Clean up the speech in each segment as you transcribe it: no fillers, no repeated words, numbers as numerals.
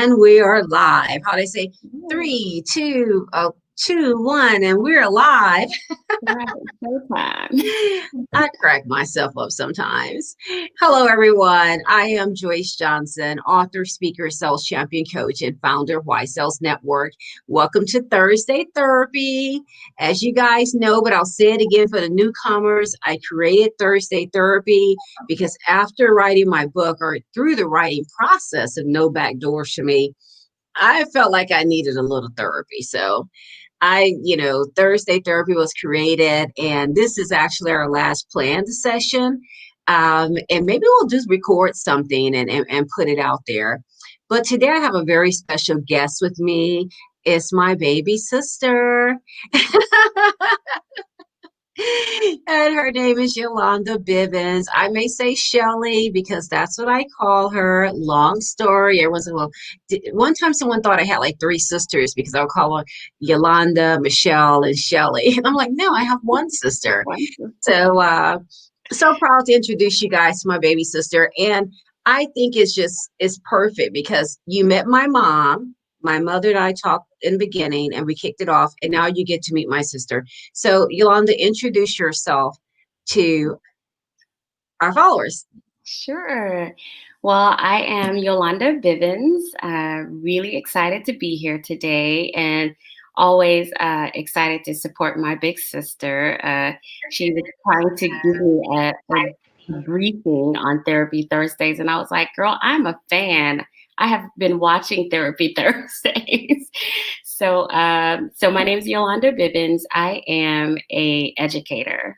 And we are live. How they say Yes, 3, 2, 1, and we're live. right. Showtime. I crack myself up sometimes. Hello, everyone. I am Joyce Johnson, author, speaker, sales champion, coach, and founder of Why Sales Network. Welcome to Thursday Therapy. As you guys know, but I'll say it again for the newcomers, I created Thursday Therapy because after writing my book or through the writing process of No Back Doors for Me, I felt like I needed a little therapy. So Thursday therapy was created, and this is actually our last planned session. And maybe we'll just record something and put it out there. But today I have a very special guest with me. It's my baby sister. And her name is Yolanda Bivens. I may say Shelly because that's what I call her. Long story. Everyone's like, well, one time someone thought I had like three sisters because I would call her Yolanda, Michelle, and Shelly. And I'm like, no, I have one sister. Wonderful. So proud to introduce you guys to my baby sister. And I think it's perfect because you met my mom. My mother and I talked in the beginning and we kicked it off, and now you get to meet my sister. So, Yolanda, introduce yourself to our followers. Sure. Well, I am Yolanda Bivens. Really excited to be here today and always excited to support my big sister. She was trying to give me a briefing on Therapy Thursdays, and I was like, girl, I'm a fan. I have been watching Therapy Thursdays. So my name is Yolanda Bibbins. I am a educator,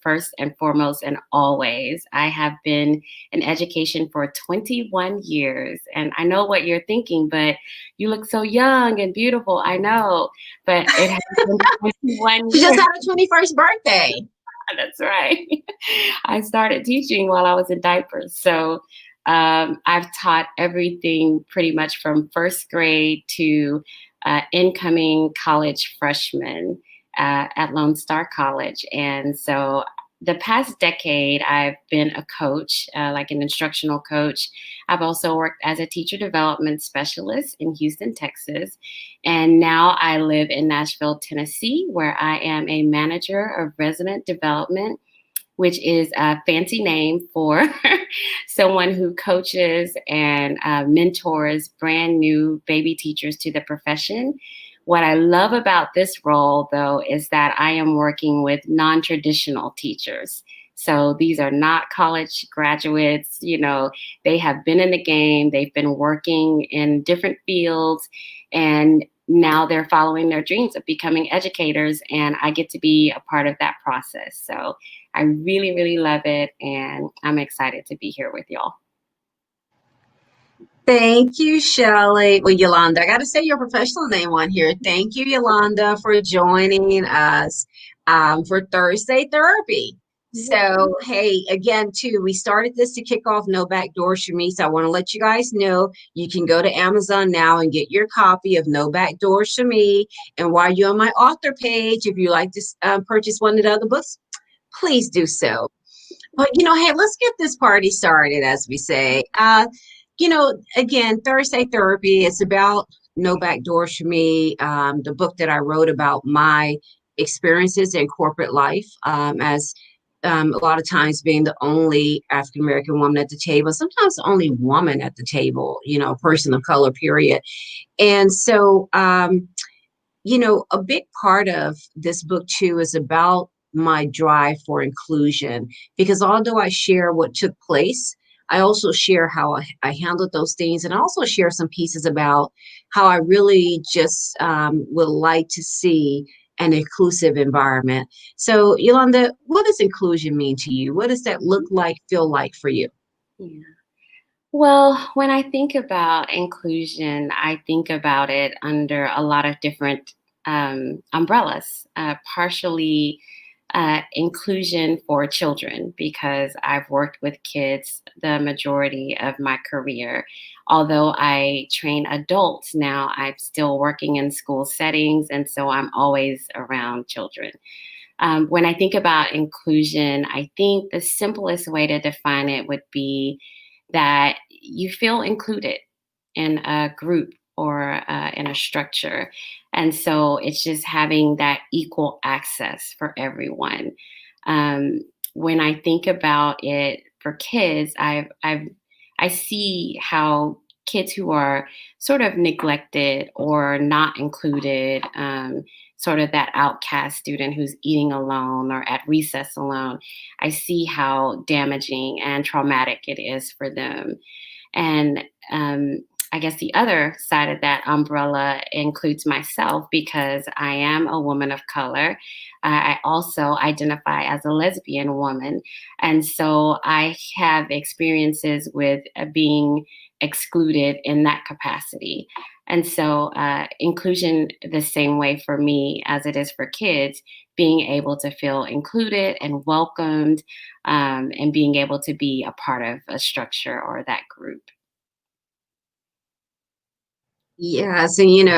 first and foremost and always. I have been in education for 21 years. And I know what you're thinking, but you look so young and beautiful. I know, but it has been 21 She just years. had her 21st birthday. That's right. I started teaching while I was in diapers. So I've taught everything pretty much from first grade to incoming college freshmen at Lone Star College. And so the past decade, I've been a coach, like an instructional coach. I've also worked as a teacher development specialist in Houston, Texas. And now I live in Nashville, Tennessee, where I am a manager of resident development, which is a fancy name for someone who coaches and mentors brand new baby teachers to the profession. What I love about this role, though, is that I am working with non-traditional teachers. So these are not college graduates. They have been in the game, they've been working in different fields, and now they're following their dreams of becoming educators, and I get to be a part of that process. So I really, really love it, and I'm excited to be here with y'all. Thank you, Shelly. Well, Yolanda, I got to say your professional name on here. Thank you, Yolanda, for joining us for Thursday Therapy. So, hey, again, too, we started this to kick off No Back Doors for Me. So I want to let you guys know you can go to Amazon now and get your copy of No Back Doors for Me. And while you're on my author page, if you like to purchase one of the other books, please do so. But, hey, let's get this party started, as we say. Again, Thursday Therapy, it's about No Back Doors for Me, the book that I wrote about my experiences in corporate life, as a lot of times being the only African American woman at the table, sometimes the only woman at the table, person of color, period. And so, a big part of this book too is about my drive for inclusion, because although I share what took place, I also share how I handled those things, and I also share some pieces about how I really just would like to see an inclusive environment. So, Yolanda, what does inclusion mean to you? What does that look like, feel like for you? Yeah. Well, when I think about inclusion, I think about it under a lot of different umbrellas. Partially inclusion for children, because I've worked with kids the majority of my career. Although I train adults now, I'm still working in school settings, and so I'm always around children. When I think about inclusion, I think the simplest way to define it would be that you feel included. in a group or in a structure. And so it's just having that equal access for everyone. Um, when I think about it for kids, I see how kids who are sort of neglected or not included, sort of that outcast student who's eating alone or at recess alone, I see how damaging and traumatic it is for them. And I guess the other side of that umbrella includes myself because I am a woman of color. I also identify as a lesbian woman. And so I have experiences with being excluded in that capacity. And so inclusion, the same way for me as it is for kids, being able to feel included and welcomed, and being able to be a part of a structure or that group. Yes, and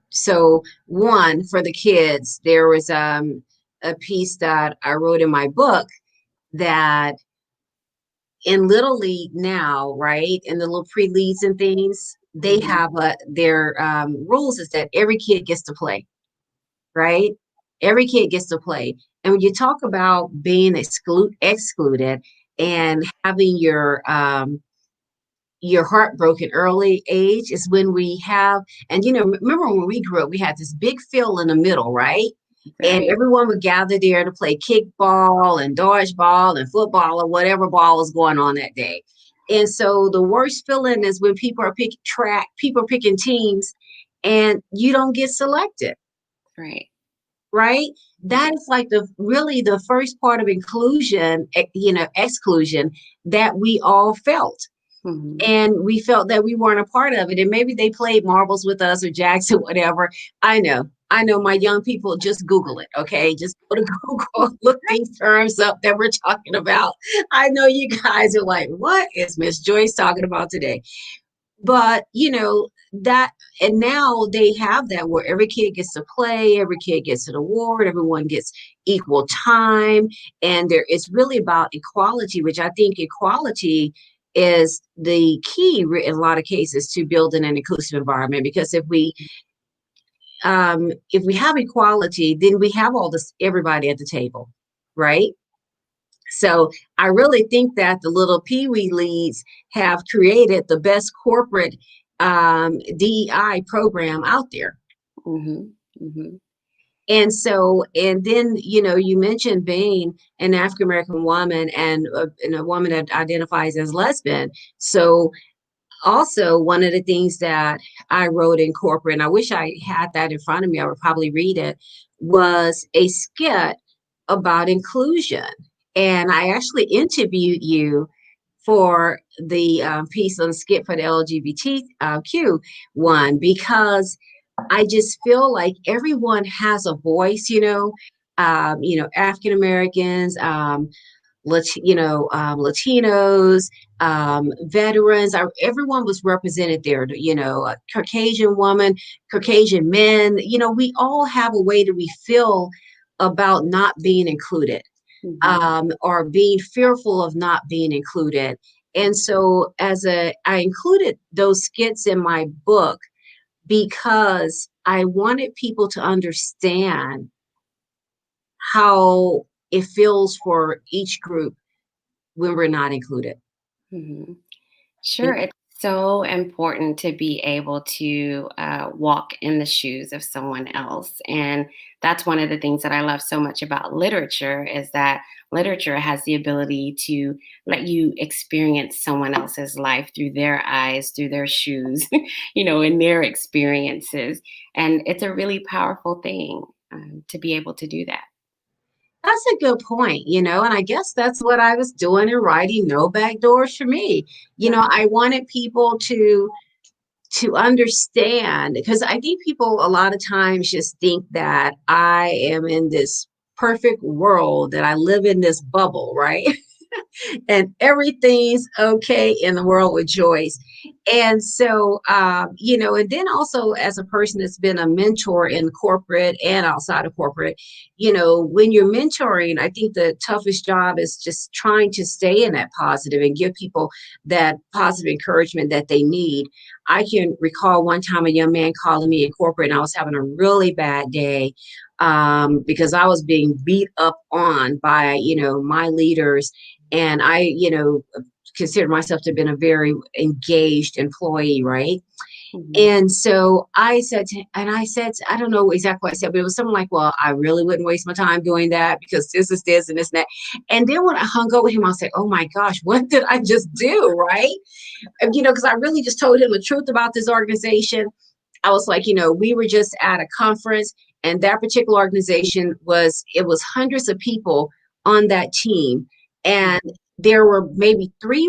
so one for the kids, there was a piece that I wrote in my book that in Little League now, right, in the little pre-leads and things, they Mhm. have their rules is that every kid gets to play, right? Every kid gets to play. And when you talk about being excluded and having your heart broken early age is when we have, and remember when we grew up, we had this big field in the middle, right? And Right, everyone would gather there to play kickball and dodgeball and football or whatever ball was going on that day. And so the worst feeling is when people are picking teams and you don't get selected, right. right? That is like the really the first part of inclusion, exclusion that we all felt, Mhm. and we felt that we weren't a part of it. And maybe they played marbles with us or jacks or whatever. I know my young people, just Google it, okay? Just go to Google, look these terms up that we're talking about. I know you guys are like, what is Miss Joyce talking about today? But that, and now they have that where every kid gets to play, every kid gets an award, everyone gets equal time, and there it's really about equality, which I think equality is the key in a lot of cases to building an inclusive environment. Because if we have equality, then we have all this everybody at the table, right? So I really think that the little Pee-wee leads have created the best corporate DEI program out there. Mhm. Mhm. And so, and then, you mentioned being an African American woman and a woman that identifies as lesbian. So also one of the things that I wrote in corporate, and I wish I had that in front of me, I would probably read it, was a skit about inclusion. And I actually interviewed you for the piece on skit for the LGBTQ one, because I just feel like everyone has a voice, African Americans, Latinos, veterans. Everyone was represented there. A Caucasian woman, Caucasian men. We all have a way that we feel about not being included, Mhm. or being fearful of not being included. And so, I included those skits in my book because I wanted people to understand how it feels for each group when we're not included. Mhm. Sure, And it's so important to be able to walk in the shoes of someone else. And that's one of the things that I love so much about literature is that literature has the ability to let you experience someone else's life through their eyes, through their shoes, in their experiences. And it's a really powerful thing to be able to do that. that's a good point, and I guess that's what I was doing in writing No Back Doors for Me. I wanted people to understand, because I think people a lot of times just think that I am in this perfect world, that I live in this bubble, right? And everything's okay in the world with Joyce. And so, and then also as a person that's been a mentor in corporate and outside of corporate, when you're mentoring, I think the toughest job is just trying to stay in that positive and give people that positive encouragement that they need. I can recall one time a young man calling me in corporate, and I was having a really bad day because I was being beat up on by, my leaders. And I consider myself to have been a very engaged employee, right? Mhm. And so I don't know exactly what I said, but it was something like, well, I really wouldn't waste my time doing that because this is this and this and that. And then when I hung up with him, I was like, oh my gosh, what did I just do? Right. Because I really just told him the truth about this organization. I was like, we were just at a conference, and that particular organization it was hundreds of people on that team. And there were maybe three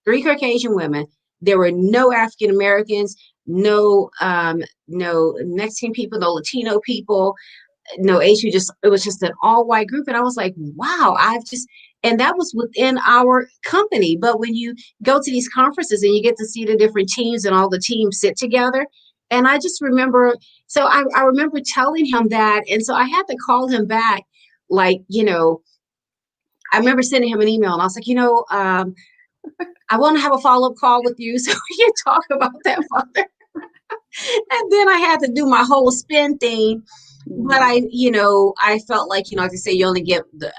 Caucasian women. There were no African Americans, no Mexican people, no Latino people, no Asian. Just it was just an all white group, and I was like, wow, and that was within our company. But when you go to these conferences and you get to see the different teams and all the teams sit together, and I just remember, so I remember telling him that, and so I had to call him back, like I remember sending him an email, and I was like, I want to have a follow-up call with you so we can talk about that further. And then I had to do my whole spin thing. But Mhm. I felt like, like I say, you only get the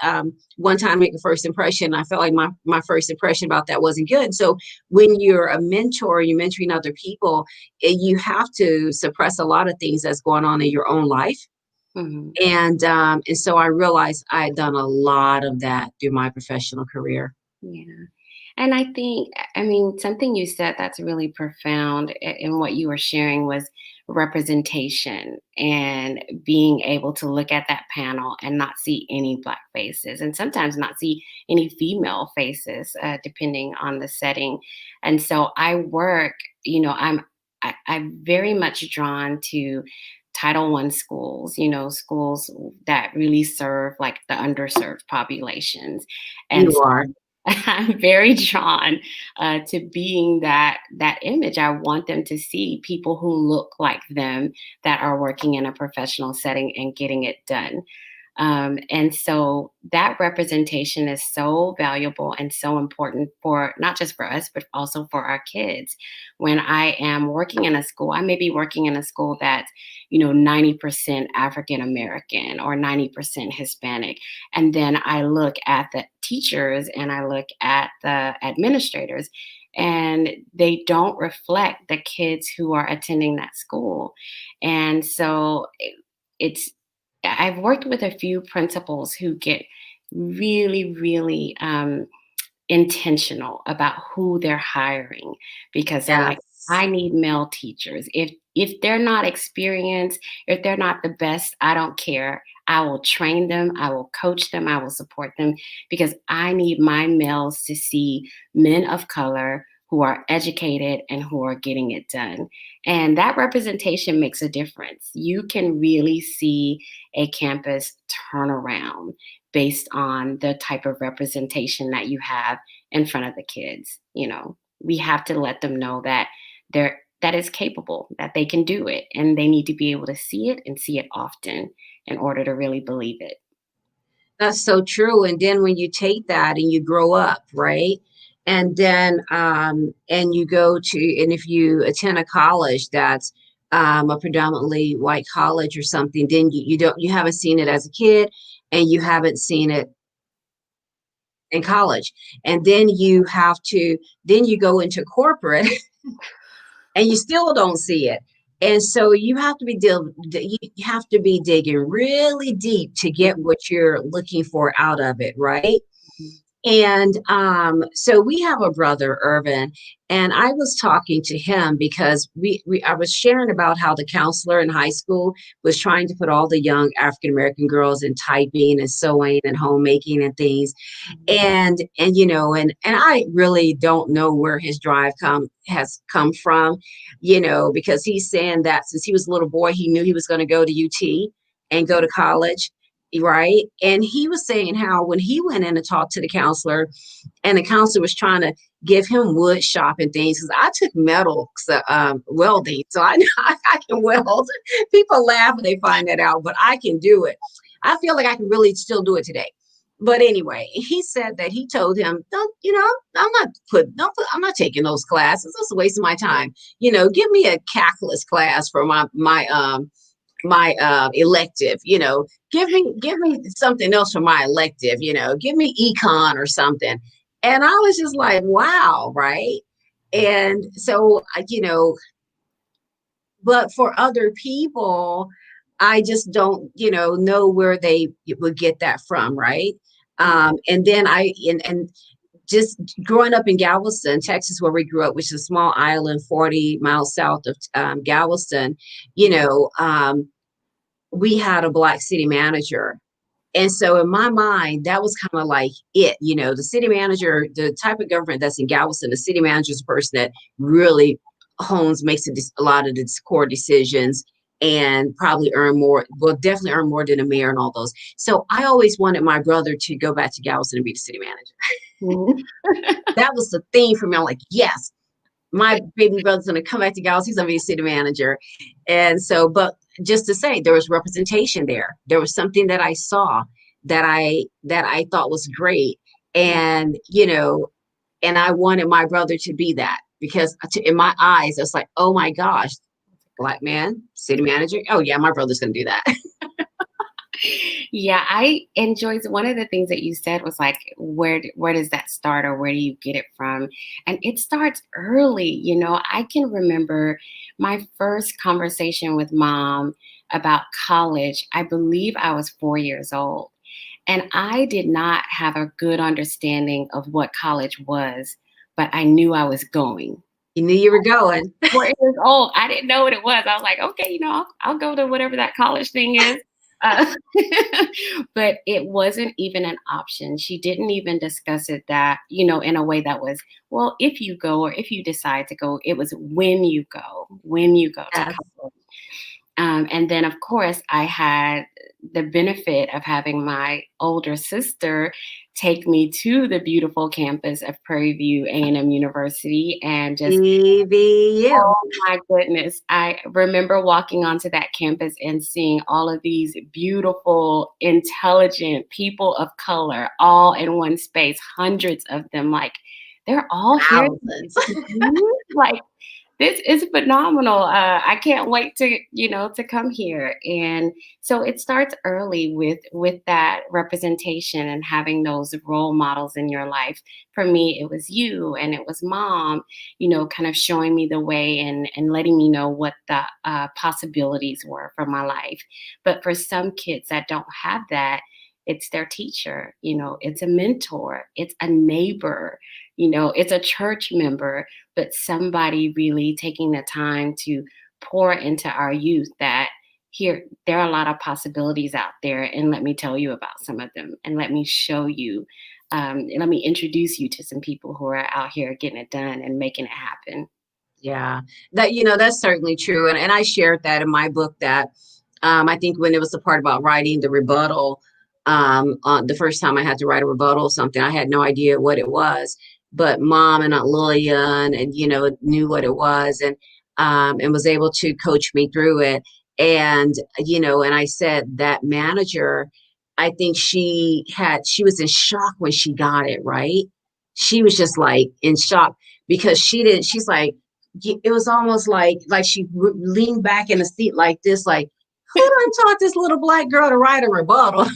one time to make a first impression. I felt like my first impression about that wasn't good. So when you're a mentor, you're mentoring other people, you have to suppress a lot of things that's going on in your own life. Mhm. And so I realized I had done a lot of that through my professional career. Yeah. And I think, I mean, something you said that's really profound in what you were sharing was representation and being able to look at that panel and not see any Black faces and sometimes not see any female faces, depending on the setting. And so I work, I'm very much drawn to Title I schools, schools that really serve like the underserved populations. And You are. I'm very drawn to being that image. I want them to see people who look like them that are working in a professional setting and getting it done. And so that representation is so valuable and so important for not just for us, but also for our kids. When I am working in a school, I may be working in a school that's, 90% African American or 90% Hispanic. And then I look at the teachers and I look at the administrators, and they don't reflect the kids who are attending that school. And so it's I've worked with a few principals who get really, really intentional about who they're hiring because they're like, Yes. I need male teachers. If they're not experienced, if they're not the best, I don't care. I will train them, I will coach them, I will support them because I need my males to see men of color who are educated and who are getting it done. And that representation makes a difference. You can really see a campus turn around based on the type of representation that you have in front of the kids. We have to let them know that is capable, that they can do it, and they need to be able to see it and see it often in order to really believe it. That's so true. And then when you take that and you grow up, right? And then and you go to and if you attend a college that's a predominantly white college or something, then you haven't seen it as a kid and you haven't seen it in college. And then you go into corporate and you still don't see it. And so you have to be digging really deep to get what you're looking for out of it, right? Mhm. And so we have a brother, Irvin, and I was talking to him because I was sharing about how the counselor in high school was trying to put all the young African American girls in typing and sewing and homemaking and things, and I really don't know where his drive has come from, because he's saying that since he was a little boy he knew he was going to go to UT and go to college, right? And he was saying how when he went in to talk to the counselor, and the counselor was trying to give him wood shop and things, because I took metal welding, so I know I can weld. People laugh when they find that out, but I can do it. I feel like I can really still do it today. But anyway, he said that he told him, "Don't, I'm not I'm not taking those classes. That's a waste of my time. Give me a calculus class for my elective. Give me something else for my elective. Give me econ or something." And I was just like, wow, right? And so, but for other people, I just don't, know where they would get that from, right? And then and just growing up in Galveston, Texas, where we grew up, which is a small island 40 miles south of Galveston, we had a Black city manager. And so in my mind, that was kind of like it, the city manager, the type of government that's in Galveston, the city manager is a person that really makes a lot of the core decisions, and probably definitely earn more than a mayor and all those. So I always wanted my brother to go back to Galveston and be the city manager. That was the theme for me. I'm like, yes, my baby brother's going to come back to Galveston. He's going to be a city manager. And so, but just to say, there was representation there. There was something that I saw that I thought was great. And, and I wanted my brother to be that, because in my eyes, it's like, oh my gosh, Black man, city manager. Oh yeah, my brother's going to do that. Yeah, I enjoyed one of the things that you said was like, where does that start, or where do you get it from? And it starts early. I can remember my first conversation with mom about college. I believe I was 4 years old, and I did not have a good understanding of what college was, but I knew I was going. You knew you were going. 4 years old. I didn't know what it was. I was like, okay, I'll go to whatever that college thing is. Uh, but it wasn't even an option. She didn't even discuss it that, in a way that was, well, if you go or if you decide to go, it was when you go to Yes. college. And then, of course, I had the benefit of having my older sister take me to the beautiful campus of Prairie View A&M University, and just, EVU. oh my goodness, I remember walking onto that campus and seeing all of these beautiful, intelligent people of color all in one space, hundreds of them. Like, they're all here. Thousands. Like, this is phenomenal. I can't wait to come here. And so it starts early with that representation and having those role models in your life. For me, it was you and it was mom, kind of showing me the way and letting me know what the possibilities were for my life. But for some kids that don't have that, it's their teacher, it's a mentor, it's a neighbor, it's a church member, but somebody really taking the time to pour into our youth that here, there are a lot of possibilities out there. And let me tell you about some of them. And let me show you, and let me introduce you to some people who are out here getting it done and making it happen. Yeah, that's certainly true. And I shared that in my book, that I think when it was the part about writing the rebuttal, on the first time I had to write a rebuttal, something, I had no idea what it was, but mom and Aunt Lillian and, knew what it was, and was able to coach me through it. And, and I said that manager, I think she was in shock when she got it, right? She was just like in shock, because she's like, it was almost like she leaned back in the seat like this, like, who done taught this little Black girl to write a rebuttal?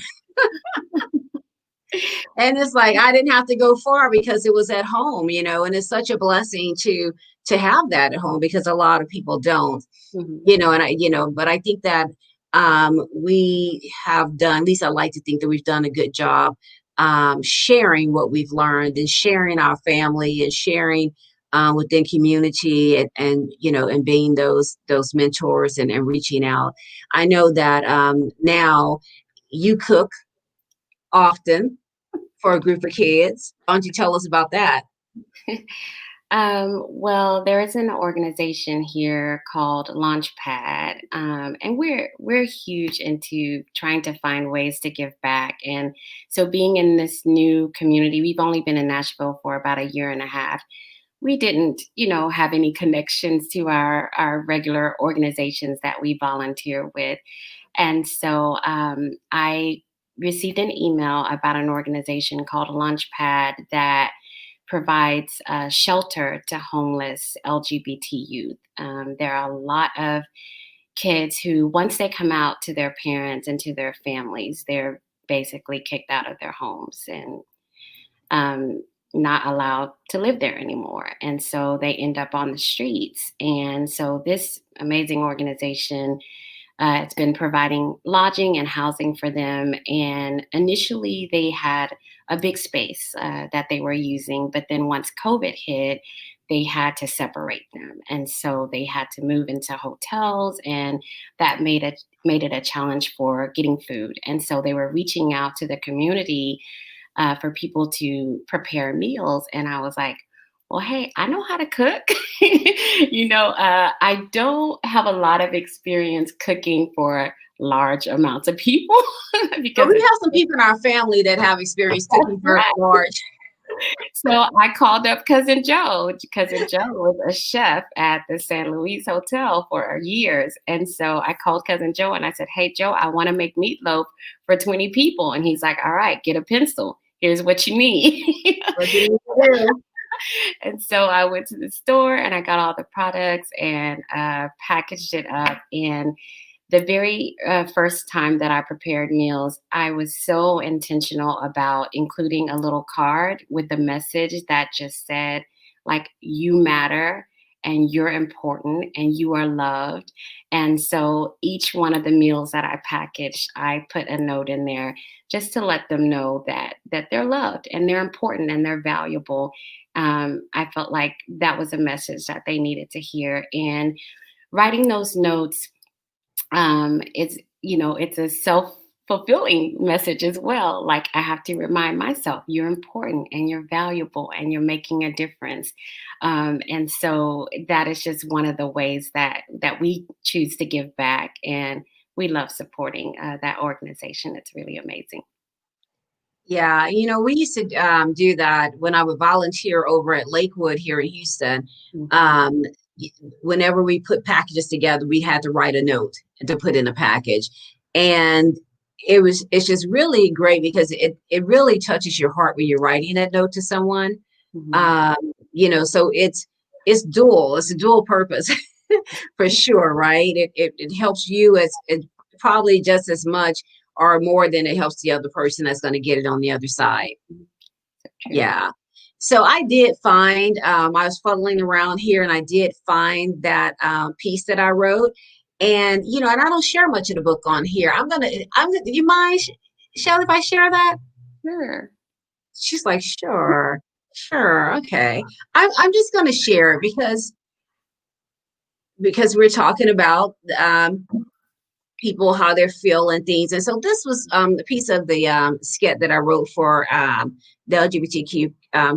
And it's like, I didn't have to go far because it was at home, and it's such a blessing to have that at home, because a lot of people don't, Mhm. and but I think that we have done, at least I like to think that we've done a good job sharing what we've learned, and sharing our family, and sharing within community, and being those mentors, and reaching out. I know that now you cook often for a group of kids. Why don't you tell us about that? Well, there is an organization here called Launchpad, and we're huge into trying to find ways to give back. And so, being in this new community, we've only been in Nashville for about a year and a half. We didn't, have any connections to our regular organizations that we volunteer with, and so I received an email about an organization called Launchpad that provides shelter to homeless LGBT youth. There are a lot of kids who, once they come out to their parents and to their families, they're basically kicked out of their homes and not allowed to live there anymore. And so they end up on the streets. And so this amazing organization, it's been providing lodging and housing for them. And initially, they had a big space that they were using. But then once COVID hit, they had to separate them. And so they had to move into hotels. And that made it a challenge for getting food. And so they were reaching out to the community for people to prepare meals. And I was like, well, hey, I know how to cook. I don't have a lot of experience cooking for large amounts of people But because we have some people in our family that have experience cooking for large. so I called up Cousin Joe. Cousin Joe was a chef at the San Luis Hotel for years. And so I called Cousin Joe and I said, hey, Joe, I want to make meatloaf for 20 people. And he's like, all right, get a pencil. Here's what you need. What you need to do. And so I went to the store and I got all the products and packaged it up. And the very first time that I prepared meals, I was so intentional about including a little card with a message that just said, like, you matter and you're important and you are loved. And so each one of the meals that I packaged, I put a note in there just to let them know that they're loved and they're important and they're valuable. I felt like that was a message that they needed to hear. And writing those notes, it's a self-fulfilling message as well. Like, I have to remind myself, you're important and you're valuable and you're making a difference. And so that is just one of the ways that we choose to give back. And we love supporting that organization. It's really amazing. Yeah, we used to do that when I would volunteer over at Lakewood here in Houston. Mhm. Um, Whenever we put packages together, we had to write a note to put in a package, and it's just really great because it really touches your heart when you're writing that note to someone. Mhm. Um, so it's dual. It's a dual purpose for sure, right? It helps you as it probably just as much or more than it helps the other person that's going to get it on the other side. True. Yeah. So I did find, I was fuddling around here and I did find that piece that I wrote. And, and I don't share much of the book on here. Do you mind, Shelley, if I share that? Sure. She's like, sure, sure, okay. I'm just going to share it because we're talking about people how they're feeling things. And so this was a piece of the skit that I wrote for the LGBTQ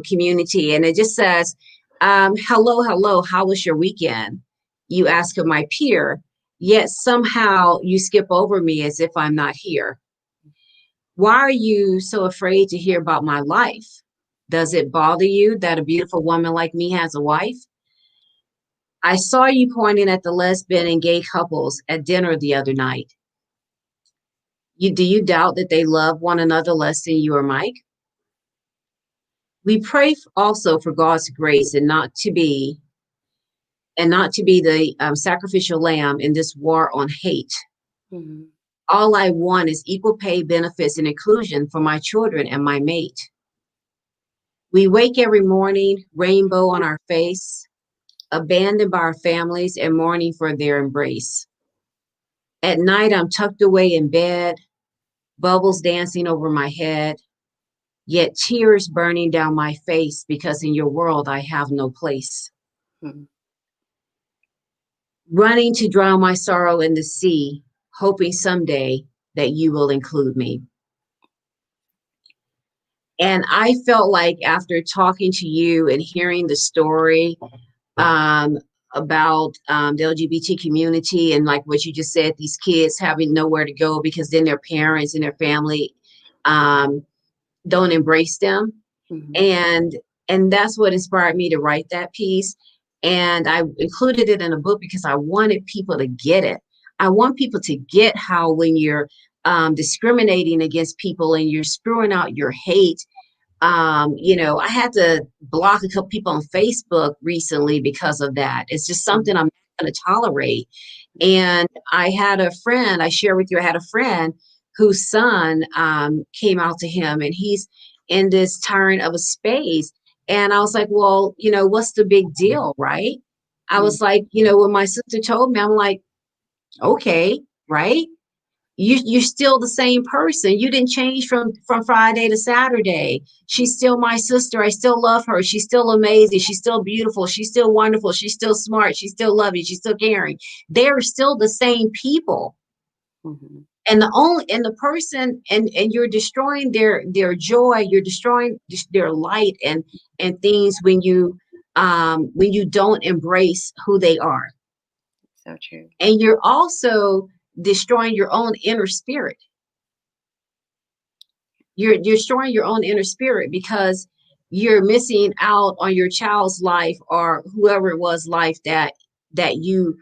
community. And it just says, hello, hello, how was your weekend? You ask of my peer, yet somehow you skip over me as if I'm not here. Why are you so afraid to hear about my life? Does it bother you that a beautiful woman like me has a wife? I saw you pointing at the lesbian and gay couples at dinner the other night. Do you doubt that they love one another less than you or Mike? We pray also for God's grace and not to be the sacrificial lamb in this war on hate. Mhm. All I want is equal pay, benefits, and inclusion for my children and my mate. We wake every morning, rainbow on our face, abandoned by our families and mourning for their embrace. At night, I'm tucked away in bed, bubbles dancing over my head, yet tears burning down my face because in your world I have no place. Mhm. Running to drown my sorrow in the sea, hoping someday that you will include me. And I felt like after talking to you and hearing the story um, about the LGBT community and like what you just said, these kids having nowhere to go because then their parents and their family um, don't embrace them. Mhm. And that's what inspired me to write that piece. And I included it in a book because I wanted people to get it. I want people to get how when you're discriminating against people and you're spewing out your hate, I had to block a couple people on Facebook recently because of that. It's just something I'm not going to tolerate. And I had a friend, I share with you, I had a friend whose son came out to him and he's in this tyrant of a space. And I was like, well, what's the big deal, right? I Mhm. was like, when my sister told me, I'm like, okay, right? You're still the same person. You didn't change from Friday to Saturday. She's still my sister. I still love her. She's still amazing. She's still beautiful. She's still wonderful. She's still smart. She's still loving. She's still caring. They're still the same people. Mhm. And the person and you're destroying their joy. You're destroying their light and things when you don't embrace who they are. So true. And you're also destroying your own inner spirit. You're destroying your own inner spirit because you're missing out on your child's life or whoever it was life that you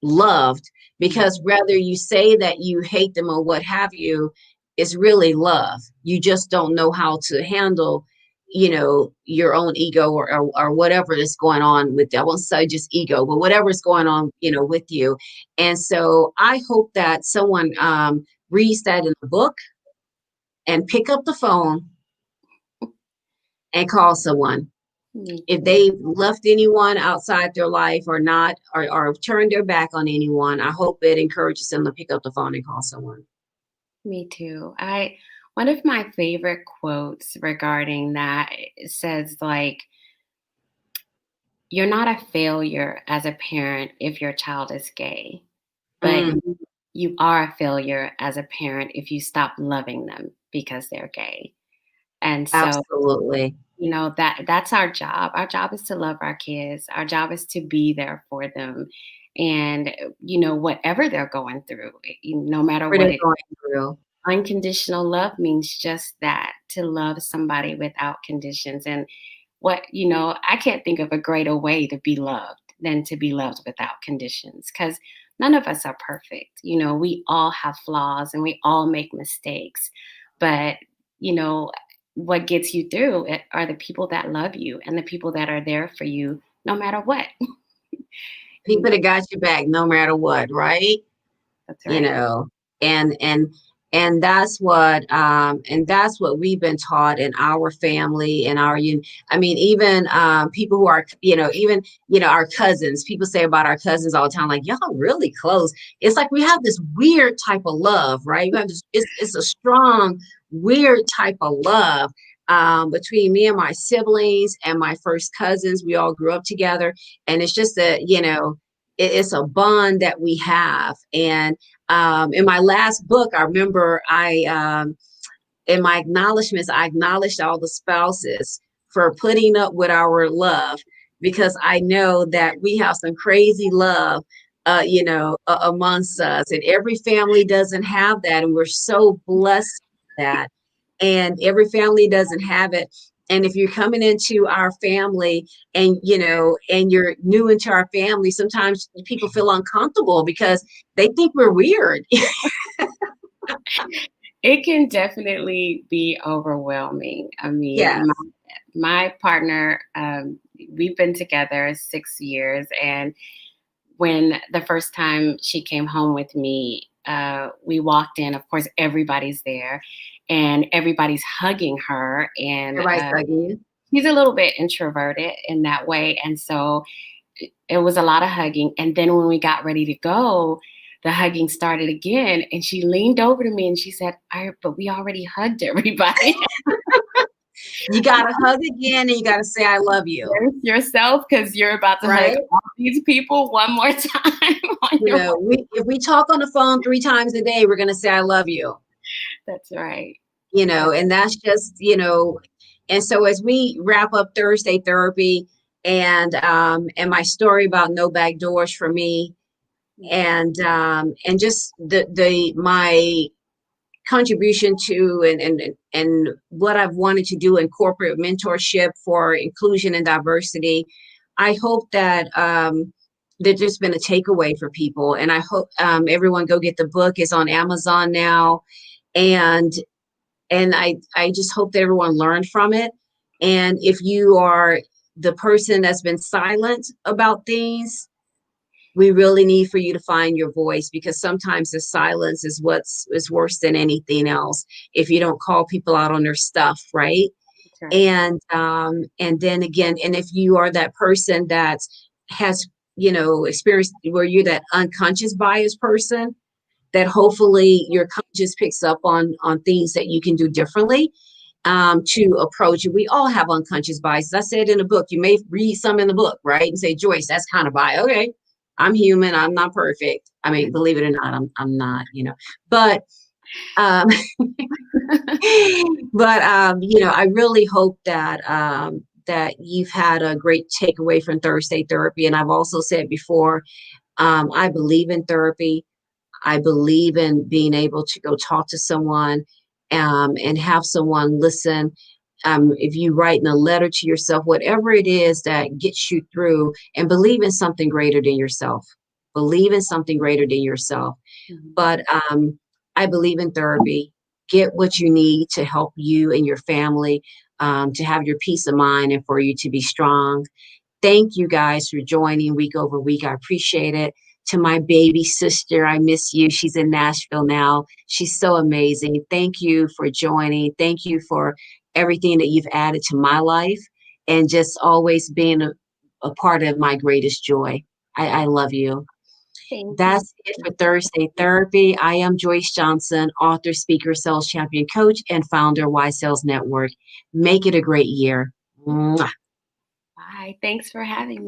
loved, Mhm. because whether you say that you hate them or what have you, it's really love. You just don't know how to handle your own ego or whatever is going on with, I won't say just ego, but whatever is going on with you. And so I hope that someone reads that in the book and pick up the phone and call someone. Me If too. they've left anyone outside their life or not, or turned their back on anyone, I hope it encourages them to pick up the phone and call someone. Me too. I One of my favorite quotes regarding that says like, you're not a failure as a parent if your child is gay, but Mm, you are a failure as a parent if you stop loving them because they're gay. And so, absolutely. that's our job. Our job is to love our kids. Our job is to be there for them. And whatever they're going through, no matter What what they're it, going through. unconditional love means just that, to love somebody without conditions. And I can't think of a greater way to be loved than to be loved without conditions, because none of us are perfect. We all have flaws and we all make mistakes. But, you know, what gets you through it are the people that love you and the people that are there for you no matter what. People that got your back no matter what, right? That's you right. know and that's what we've been taught in our family and I mean, even people who are even our cousins. People say about our cousins all the time, like, y'all really close. It's like we have this weird type of love, right? We have this, it's a strong weird type of love between me and my siblings and my first cousins. We all grew up together, and it's just that it's a bond that we have. And in my last book, I remember in my acknowledgments, I acknowledged all the spouses for putting up with our love, because I know that we have some crazy love, amongst us, and every family doesn't have that, and we're so blessed with that, and every family doesn't have it. And if you're coming into our family and and you're new into our family, sometimes people feel uncomfortable because they think we're weird. It can definitely be overwhelming. I mean, Yes. my partner, we've been together 6 years, and when the first time she came home with me, we walked in. Of course, everybody's there, and everybody's hugging her. And Everybody's hugging you. he's a little bit introverted in that way, and so it was a lot of hugging. And then when we got ready to go, the hugging started again, and she leaned over to me and she said, but we already hugged everybody. You gotta hug again, and you gotta say I love you. Brace yourself, because you're about to hug Right? all these people one more time on your way. If we talk on the phone 3 times a day, we're gonna say I love you. That's right. That's And that's just, And so as we wrap up Thursday therapy and my story about no back doors for me and just the my contribution to and what I've wanted to do in corporate mentorship for inclusion and diversity, I hope that that there's been a takeaway for people, and I hope everyone go get the book. It's on Amazon now, and I just hope that everyone learned from it. And if you are the person that's been silent about things, we really need for you to find your voice, because sometimes the silence is what's is worse than anything else if you don't call people out on their stuff, right? That's right. And then again, and if you are that person that has, you know, experienced where you're that unconscious bias person, that hopefully your conscious picks up on things that you can do differently to approach it. We all have unconscious biases. I said in the book, you may read some in the book, right? And say, Joyce, that's kind of bias. Okay, I'm human. I'm not perfect. I mean, believe it or not, I'm not, you know. But um, you know, I really hope that that you've had a great takeaway from Thursday therapy. And I've also said before, I believe in therapy. I believe in being able to go talk to someone and have someone listen. If you write in a letter to yourself, whatever it is that gets you through, and believe in something greater than yourself. Believe in something greater than yourself. Mhm. But I believe in therapy. Get what you need to help you and your family to have your peace of mind and for you to be strong. Thank you guys for joining week over week. I appreciate it. To my baby sister, I miss you. She's in Nashville now. She's so amazing. Thank you for joining. Thank you for everything that you've added to my life and just always being a part of my greatest joy. I love you. Thank you. That's it for Thursday Therapy. I am Joyce Johnson, author, speaker, sales champion, coach, and founder of Y Sales Network. Make it a great year. Mwah. Bye. Thanks for having me.